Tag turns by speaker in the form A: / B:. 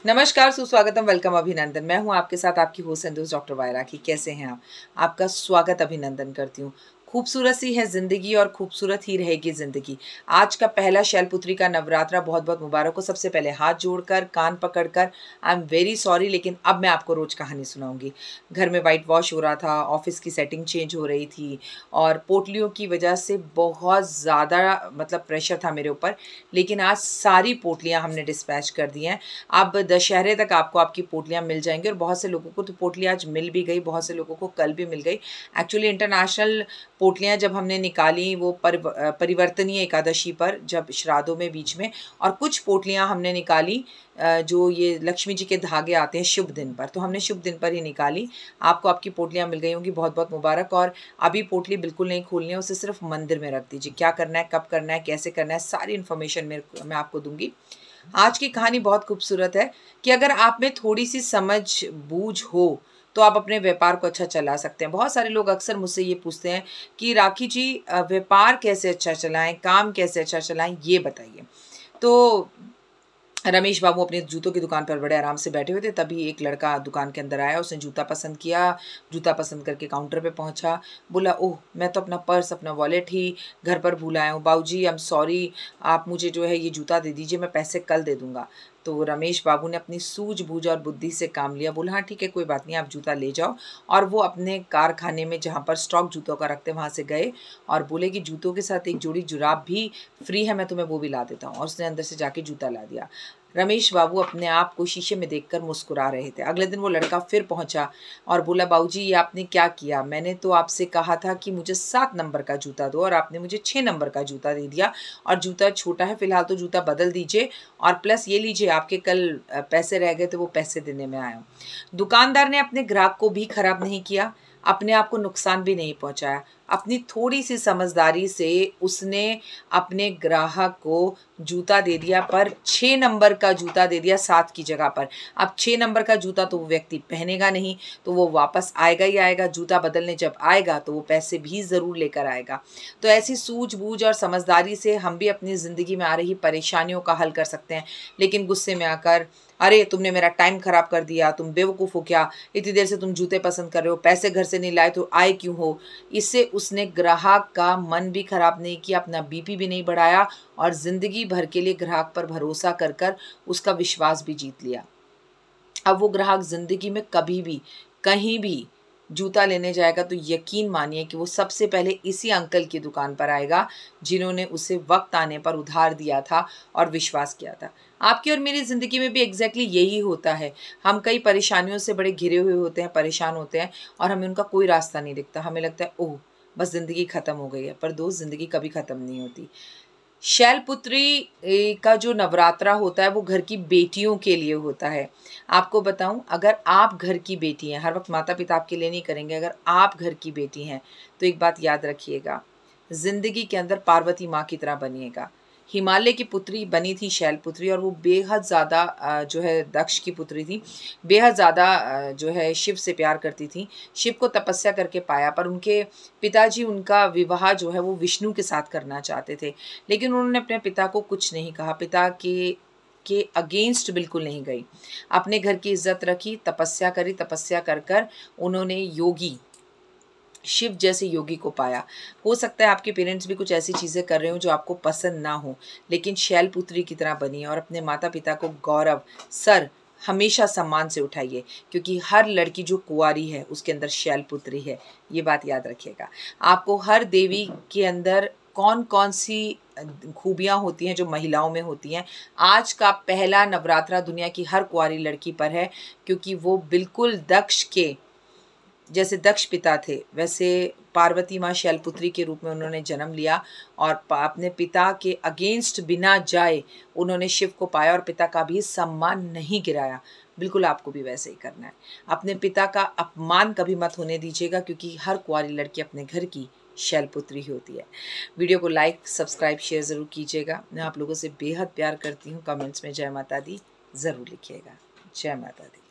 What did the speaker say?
A: नमस्कार, सुस्वागतम, वेलकम, अभिनंदन। मैं हूं आपके साथ आपकी होस्ट एंड दोस्त डॉक्टर वायरा की। कैसे हैं आप? आपका स्वागत, अभिनंदन करती हूं। खूबसूरत सी है ज़िंदगी और खूबसूरत ही रहेगी ज़िंदगी। आज का पहला शैलपुत्री का नवरात्रा बहुत बहुत मुबारक हो। सबसे पहले हाथ जोड़कर, कान पकड़कर आई एम वेरी सॉरी, लेकिन अब मैं आपको रोज़ कहानी सुनाऊंगी। घर में वाइट वॉश हो रहा था, ऑफिस की सेटिंग चेंज हो रही थी और पोटलियों की वजह से बहुत ज़्यादा मतलब प्रेशर था मेरे ऊपर। लेकिन आज सारी पोटलियाँ हमने डिस्पैच कर दी हैं। अब दशहरे तक आपको आपकी पोटलियाँ मिल जाएंगी और बहुत से लोगों को तो पोटली आज मिल भी गई, बहुत से लोगों को कल भी मिल गई। एक्चुअली इंटरनेशनल पोटलियाँ जब हमने निकाली वो परिवर्तनीय एकादशी पर, जब श्राद्धों में बीच में, और कुछ पोटलियाँ हमने निकाली जो ये लक्ष्मी जी के धागे आते हैं शुभ दिन पर, तो हमने शुभ दिन पर ही निकाली। आपको आपकी पोटलियाँ मिल गई होंगी, बहुत बहुत मुबारक। और अभी पोटली बिल्कुल नहीं खोलनी है, उसे सिर्फ मंदिर में रख दीजिए। क्या करना है, कब करना है, कैसे करना है, सारी इन्फॉर्मेशन मैं आपको दूंगी। आज की कहानी बहुत खूबसूरत है कि अगर आप में थोड़ी सी समझ बूझ हो तो आप अपने व्यापार को अच्छा चला सकते हैं। बहुत सारे लोग अक्सर मुझसे ये पूछते हैं कि राखी जी, व्यापार कैसे अच्छा चलाएं, काम कैसे अच्छा चलाएं, ये बताइए। तो रमेश बाबू अपने जूतों की दुकान पर बड़े आराम से बैठे हुए थे, तभी एक लड़का दुकान के अंदर आया। उसने जूता पसंद किया, जूता पसंद करके काउंटर पे पहुंचा। बोला, ओह, मैं तो अपना पर्स, अपना वॉलेट ही घर पर भूल आया हूँ। बाबूजी, आई एम सॉरी, आप मुझे जो है ये जूता दे दीजिए, मैं पैसे कल दे दूंगा। तो रमेश बाबू ने अपनी सूझबूझ और बुद्धि से काम लिया। बोला, हाँ ठीक है, कोई बात नहीं, आप जूता ले जाओ। और वो अपने कारखाने में जहाँ पर स्टॉक जूतों का रखते हैं वहाँ से गए और बोले कि जूतों के साथ एक जोड़ी जुराब भी फ्री है, मैं तुम्हें वो भी ला देता हूँ। और उसने अंदर से जाके जूता ला दिया। रमेश बाबू अपने आप को शीशे में देखकर मुस्कुरा रहे थे। अगले दिन वो लड़का फिर पहुंचा और बोला, बाबूजी, ये आपने क्या किया? मैंने तो आपसे कहा था कि मुझे 7 नंबर का जूता दो और आपने मुझे 6 नंबर का जूता दे दिया, और जूता छोटा है, फिलहाल तो जूता बदल दीजिए। और प्लस ये लीजिए, आपके कल पैसे रह गए थे, वो पैसे देने में आया हूँ। दुकानदार ने अपने ग्राहक को भी खराब नहीं किया, अपने आप को नुकसान भी नहीं पहुंचाया। अपनी थोड़ी सी समझदारी से उसने अपने ग्राहक को जूता दे दिया, पर 6 नंबर का जूता दे दिया 7 की जगह पर। अब 6 नंबर का जूता तो वो व्यक्ति पहनेगा नहीं, तो वो वापस आएगा ही आएगा। जूता बदलने जब आएगा तो वो पैसे भी ज़रूर लेकर आएगा। तो ऐसी सूझबूझ और समझदारी से हम भी अपनी ज़िंदगी में आ रही परेशानियों का हल कर सकते हैं। लेकिन गुस्से में आकर, अरे तुमने मेरा टाइम ख़राब कर दिया, तुम बेवकूफ़ हो क्या, इतनी देर से तुम जूते पसंद कर रहे हो, पैसे घर से नहीं लाए तो आए क्यों हो, इससे उसने ग्राहक का मन भी ख़राब नहीं किया, अपना बीपी भी नहीं बढ़ाया, और ज़िंदगी भर के लिए ग्राहक पर भरोसा कर कर उसका विश्वास भी जीत लिया। अब वो ग्राहक ज़िंदगी में कभी भी कहीं भी जूता लेने जाएगा तो यकीन मानिए कि वो सबसे पहले इसी अंकल की दुकान पर आएगा जिन्होंने उसे वक्त आने पर उधार दिया था और विश्वास किया था। आपकी और मेरी ज़िंदगी में भी एग्जैक्टली यही होता है। हम कई परेशानियों से बड़े घिरे हुए होते हैं, परेशान होते हैं, और हमें उनका कोई रास्ता नहीं दिखता। हमें लगता है, ओह, बस ज़िंदगी ख़त्म हो गई है। पर दोस्त, ज़िंदगी कभी ख़त्म नहीं होती। शैलपुत्री का जो नवरात्रा होता है वो घर की बेटियों के लिए होता है। आपको बताऊं, अगर आप घर की बेटी हैं, हर वक्त माता पिता आपके लिए नहीं करेंगे, अगर आप घर की बेटी हैं तो एक बात याद रखिएगा, ज़िंदगी के अंदर पार्वती माँ की तरह बनिएगा। हिमालय की पुत्री बनी थी शैलपुत्री, और वो बेहद ज़्यादा जो है दक्ष की पुत्री थी। बेहद ज़्यादा जो है शिव से प्यार करती थी, शिव को तपस्या करके पाया, पर उनके पिताजी उनका विवाह जो है वो विष्णु के साथ करना चाहते थे। लेकिन उन्होंने अपने पिता को कुछ नहीं कहा, पिता के अगेंस्ट बिल्कुल नहीं गई, अपने घर की इज्जत रखी, तपस्या करी, तपस्या कर कर उन्होंने योगी, शिव जैसे योगी को पाया। हो सकता है आपके पेरेंट्स भी कुछ ऐसी चीज़ें कर रहे हो जो आपको पसंद ना हो, लेकिन शैलपुत्री की तरह बनिए और अपने माता पिता को गौरव सर हमेशा सम्मान से उठाइए, क्योंकि हर लड़की जो कुंवारी है उसके अंदर शैलपुत्री है। ये बात याद रखिएगा। आपको हर देवी के अंदर कौन कौन सी खूबियाँ होती हैं जो महिलाओं में होती हैं। आज का पहला नवरात्रा दुनिया की हर कुंवारी लड़की पर है, क्योंकि वो बिल्कुल दक्ष के जैसे दक्ष पिता थे वैसे पार्वती माँ शैलपुत्री के रूप में उन्होंने जन्म लिया, और अपने पिता के अगेंस्ट बिना जाए उन्होंने शिव को पाया और पिता का भी सम्मान नहीं गिराया। बिल्कुल आपको भी वैसे ही करना है। अपने पिता का अपमान कभी मत होने दीजिएगा, क्योंकि हर कुंवारी लड़की अपने घर की शैलपुत्री होती है। वीडियो को लाइक, सब्सक्राइब, शेयर ज़रूर कीजिएगा। मैं आप लोगों से बेहद प्यार करती हूँ। कमेंट्स में जय माता दी ज़रूर लिखिएगा। जय माता दी।